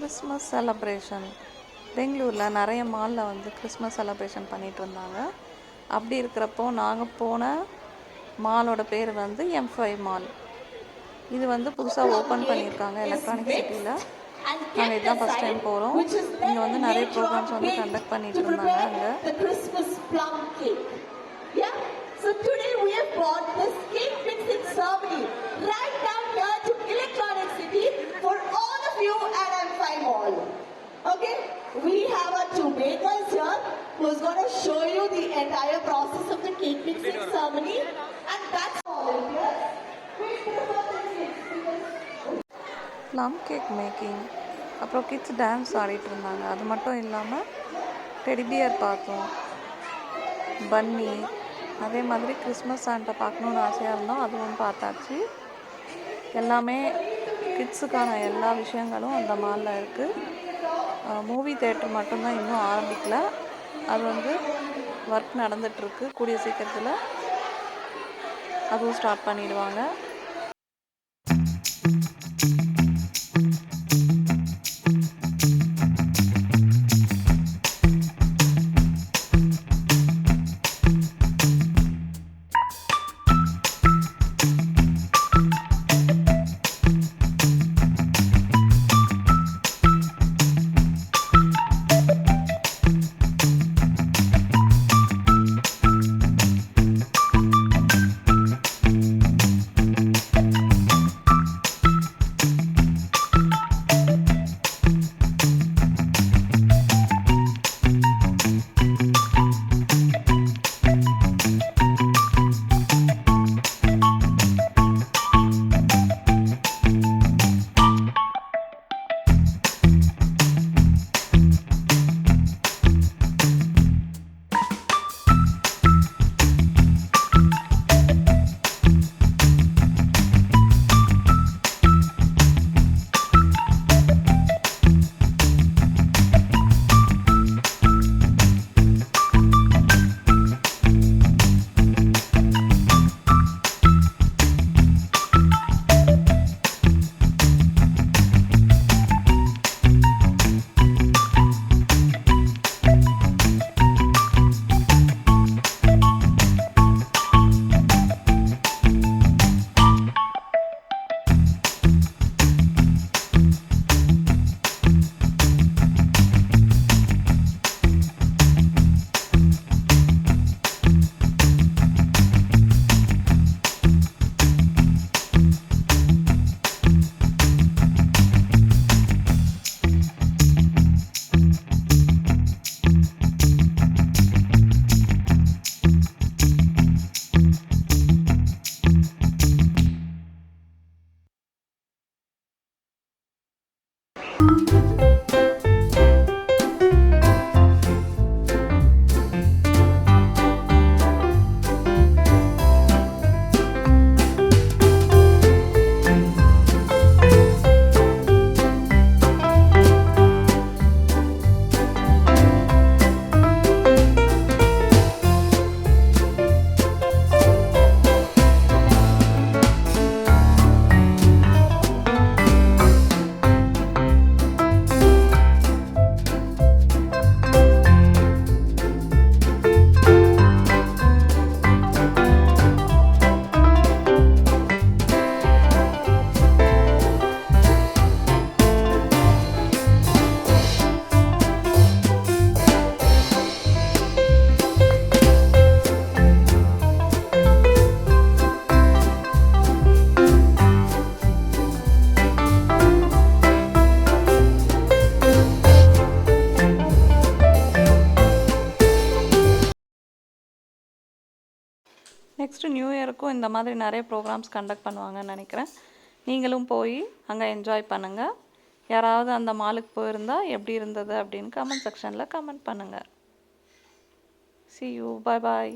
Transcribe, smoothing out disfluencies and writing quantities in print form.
Christmas celebration பெங்களூரில் நிறைய மாலில் வந்து கிறிஸ்மஸ் செலப்ரேஷன் பண்ணிகிட்டு இருந்தாங்க. அப்படி இருக்கிறப்போ நாங்கள் போன மாலோட பேர் வந்து M5 மால். இது வந்து புதுசாக ஓப்பன் பண்ணியிருக்காங்க எலக்ட்ரானிக் சிட்டியில். நாங்கள் இதுதான் ஃபஸ்ட் டைம் போகிறோம். இங்கே வந்து நிறைய ப்ரோக்ராம்ஸ் வந்து கண்டக்ட் பண்ணிட்டு இருந்தாங்க அங்கே. So today we have brought this cake mixing ceremony right down here to Electronic City for all of you at M5 Mall. Okay, we have our two bakers here who's going to show you the entire process of the cake mixing ceremony, and that's all. Plum cake making, அப்புறம் kids dance ஆடிட்டு இருந்தாங்க. அது மட்டும் இல்லாமல் teddy bear பார்த்தோம், பன்னி, அதே மாதிரி கிறிஸ்மஸ் சாண்டா பார்க்கணுன்னு ஆசையாக இருந்தோம், அதுவும் பார்த்தாச்சு. எல்லாமே கிட்ஸுக்கான எல்லா விஷயங்களும் அந்த மாலில் இருக்குது. மூவி தேட்டர் மட்டும்தான் இன்னும் ஆரம்பிக்கல, அது வந்து ஒர்க் நடந்துகிட்ருக்கு. கூடிய சீக்கிரத்தில் அதுவும் ஸ்டார்ட் பண்ணிடுவாங்க. நெக்ஸ்ட்டு நியூ இயருக்கும் இந்த மாதிரி நிறைய ப்ரோக்ராம்ஸ் கண்டக்ட் பண்ணுவாங்கன்னு நினைக்கிறேன். நீங்களும் போய் அங்கே என்ஜாய் பண்ணுங்கள். யாராவது அந்த மாலுக்கு போயிருந்தால் எப்படி இருந்தது அப்படின்னு கமெண்ட் செக்ஷனில் கமெண்ட் பண்ணுங்கள். See you. Bye bye.